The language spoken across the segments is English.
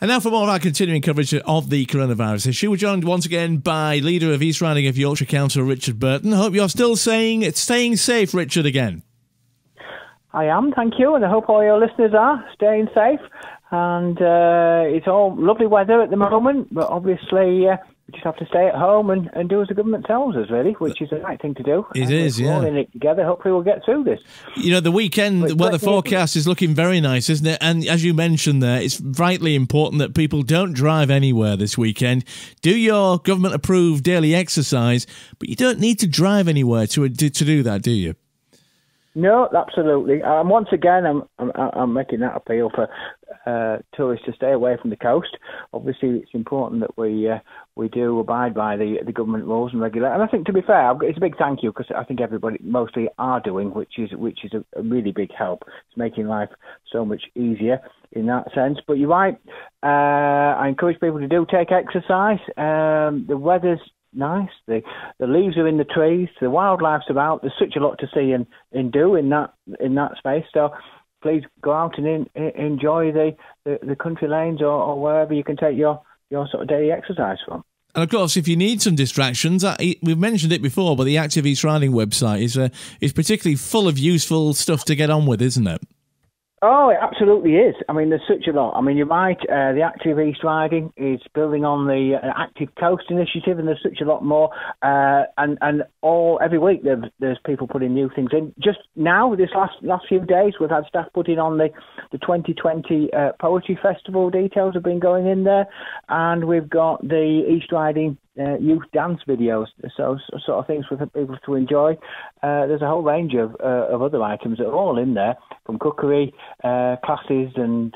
And now for more of our continuing coverage of the coronavirus issue, we're joined once again by leader of East Riding of Yorkshire Council, Richard Burton. Hope you're still staying safe, Richard, again. I am, thank you, and I hope all your listeners are staying safe. And it's all lovely weather at the moment, but obviously we just have to stay at home and do as the government tells us, really, which is the right thing to do. It is, yeah. We're all in it together. Hopefully we'll get through this. You know, the weekend weather forecast is looking very nice, isn't it? And as you mentioned there, it's vitally important that people don't drive anywhere this weekend. Do your government-approved daily exercise, but you don't need to drive anywhere to do that, do you? No, absolutely. Once again, I'm making that appeal for tourists to stay away from the coast. Obviously, it's important that we do abide by the government rules and regulations. And I think, to be fair, it's a big thank you, because I think everybody mostly are doing, which is a really big help. It's making life so much easier in that sense. But you're right. I encourage people to do take exercise. The weather's nice. The leaves are in the trees. The wildlife's about. There's such a lot to see and do in that space. So please go out and enjoy the country lanes or wherever you can take your sort of daily exercise from. And of course, if you need some distractions, we've mentioned it before, but the Active East Riding website is particularly full of useful stuff to get on with, isn't it? Oh, it absolutely is. I mean, there's such a lot. I mean, you're right. The Active East Riding is building on the Active Coast initiative, and there's such a lot more. And every week there's people putting new things in. Just now, this last few days, we've had staff putting on the 2020 Poetry Festival. Details have been going in there, and we've got the East Riding youth dance videos, so sort of things for people to enjoy. There's a whole range of other items that are all in there, from cookery classes and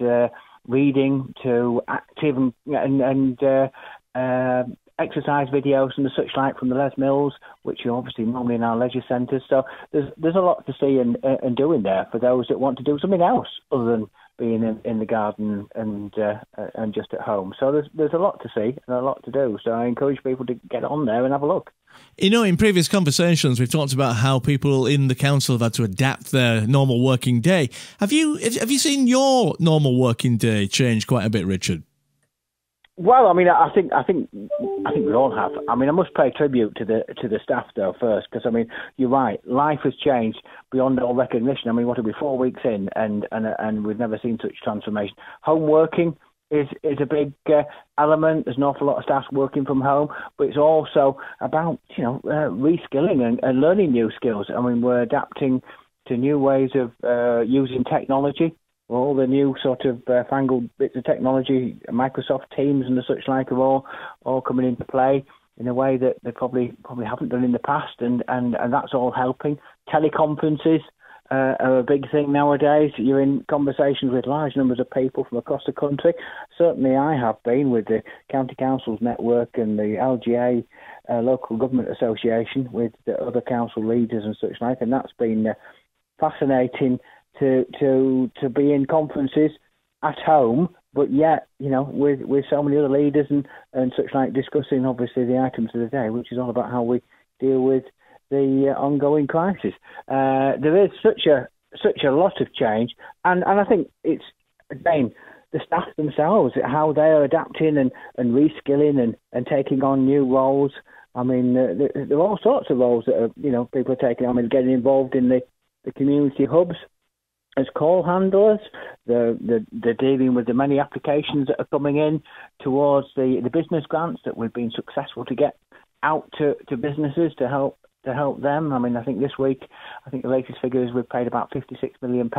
reading to active and exercise videos and the such like from the Les Mills, which are obviously normally in our leisure centres. So there's a lot to see and do in there for those that want to do something else other than being in the garden and just at home. So there's a lot to see and a lot to do. So I encourage people to get on there and have a look. You know, in previous conversations, we've talked about how people in the council have had to adapt their normal working day. Have you seen your normal working day change quite a bit, Richard? Well, I mean, I think we all have. I mean, I must pay tribute to the staff though first, because I mean, you're right. Life has changed beyond all recognition. I mean, what are we 4 weeks in, and we've never seen such transformation. Home working is a big element. There's an awful lot of staff working from home, but it's also about reskilling and learning new skills. I mean, we're adapting to new ways of using technology. All the new sort of fangled bits of technology, Microsoft Teams and the such like, are all coming into play in a way that they probably haven't done in the past, and that's all helping. Teleconferences are a big thing nowadays. You're in conversations with large numbers of people from across the country. Certainly I have been with the County Councils Network and the LGA Local Government Association with the other council leaders and such like, and that's been fascinating to be in conferences at home, but yet, with so many other leaders and such like, discussing obviously the items of the day, which is all about how we deal with the ongoing crisis. There is such a lot of change, and I think it's, again, the staff themselves, how they are adapting and reskilling and taking on new roles. I mean, there are all sorts of roles that are, people are taking. I mean, getting involved in the community hubs as call handlers. They're dealing with the many applications that are coming in towards the business grants that we've been successful to get out to businesses to help them. I mean, I think this week, the latest figure is we've paid about £56 million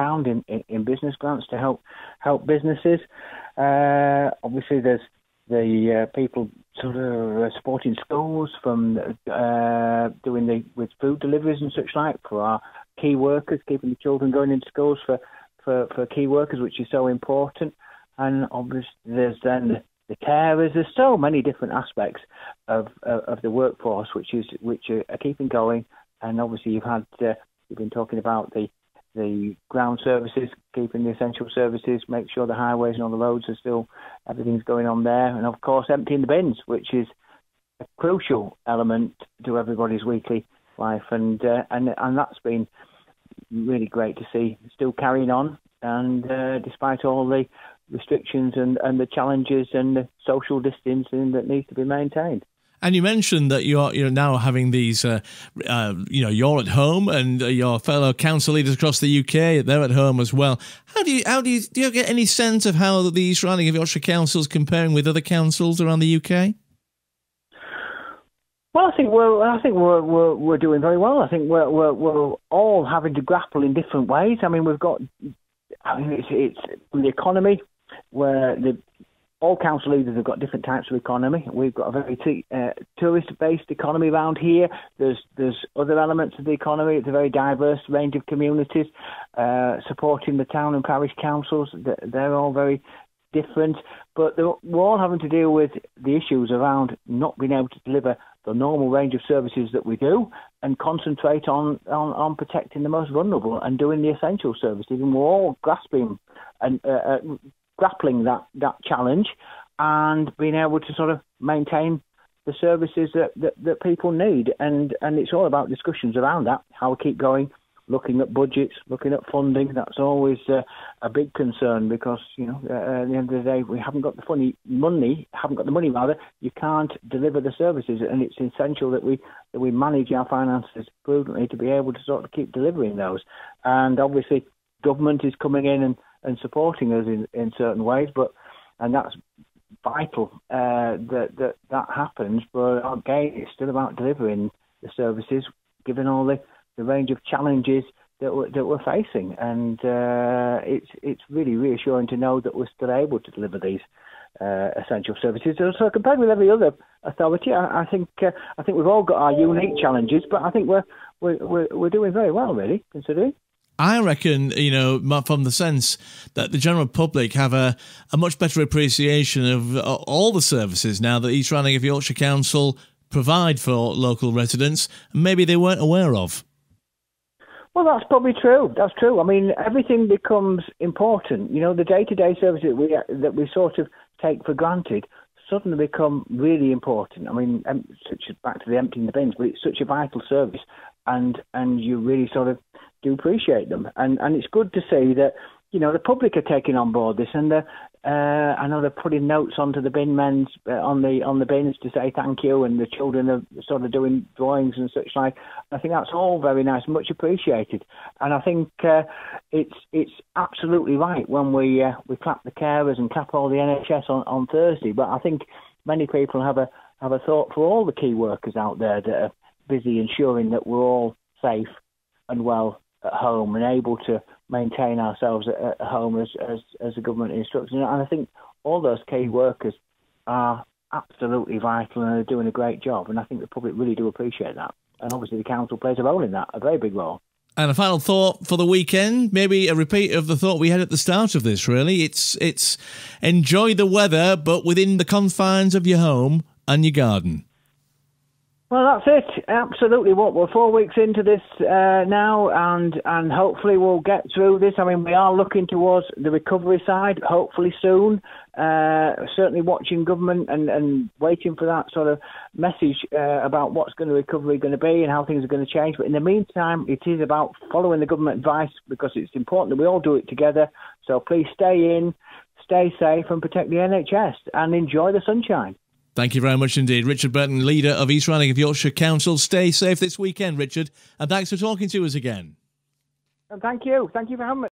in business grants to help businesses. Obviously, there's the people sort of supporting schools from doing with food deliveries and such like for our key workers, keeping the children going into schools for key workers, which is so important. And obviously there's then the carers. There's so many different aspects of the workforce which are keeping going. And obviously you've been talking about the ground services, keeping the essential services, make sure the highways and all the roads are still, everything's going on there. And of course emptying the bins, which is a crucial element to everybody's weekly life. And that's been really great to see, still carrying on. And despite all the restrictions and the challenges and the social distancing that needs to be maintained. And you mentioned that you're now having these, you're at home and your fellow council leaders across the UK, they're at home as well. Do you get any sense of how the East Riding of Yorkshire Council is comparing with other councils around the UK? Well, I think we're doing very well. I think we're all having to grapple in different ways. I mean, it's the economy where all council leaders have got different types of economy. We've got a very tourist-based economy around here. There's other elements of the economy. It's a very diverse range of communities supporting the town and parish councils. They're all very different, but we're all having to deal with the issues around not being able to deliver the normal range of services that we do and concentrate on protecting the most vulnerable and doing the essential services. And we're all grasping and grappling that challenge and being able to sort of maintain the services that people need. And it's all about discussions around that, how we keep going, looking at budgets, looking at funding. That's always a big concern because, at the end of the day, we haven't got the money, you can't deliver the services. And it's essential that we manage our finances prudently to be able to sort of keep delivering those. And obviously, government is coming in and supporting us in certain ways, and that's vital that happens. But again, it's still about delivering the services, given all the range of challenges that we're facing, and it's really reassuring to know that we're still able to deliver these essential services. So compared with every other authority, I think we've all got our unique challenges, but I think we're doing very well, really, considering. I reckon, from the sense that the general public have a much better appreciation of all the services now that East Riding of Yorkshire Council provide for local residents, and maybe they weren't aware of. Well, that's probably true. That's true. I mean, everything becomes important. The day-to-day services that we sort of take for granted suddenly become really important. I mean, such as back to the emptying the bins, but it's such a vital service, and you really sort of do appreciate them. And it's good to see that, the public are taking on board this, and I know they're putting notes onto the bin men's on the bins to say thank you, and the children are sort of doing drawings and such like. I think that's all very nice, much appreciated. And I think it's absolutely right when we clap the carers and clap all the NHS on Thursday. But I think many people have a thought for all the key workers out there that are busy ensuring that we're all safe and well at home and able to maintain ourselves at home as the government instructs. And I think all those key workers are absolutely vital and are doing a great job. And I think the public really do appreciate that. And obviously the council plays a role in that, a very big role. And a final thought for the weekend, maybe a repeat of the thought we had at the start of this, really. It's enjoy the weather, but within the confines of your home and your garden. Well, that's it. Absolutely. We're 4 weeks into this now, and hopefully we'll get through this. I mean, we are looking towards the recovery side, hopefully soon. Certainly watching government and waiting for that sort of message about what's the recovery going to be and how things are going to change. But in the meantime, it is about following the government advice because it's important that we all do it together. So please stay in, stay safe and protect the NHS and enjoy the sunshine. Thank you very much indeed. Richard Burton, leader of East Riding of Yorkshire Council. Stay safe this weekend, Richard, and thanks for talking to us again. And thank you. Thank you for having me.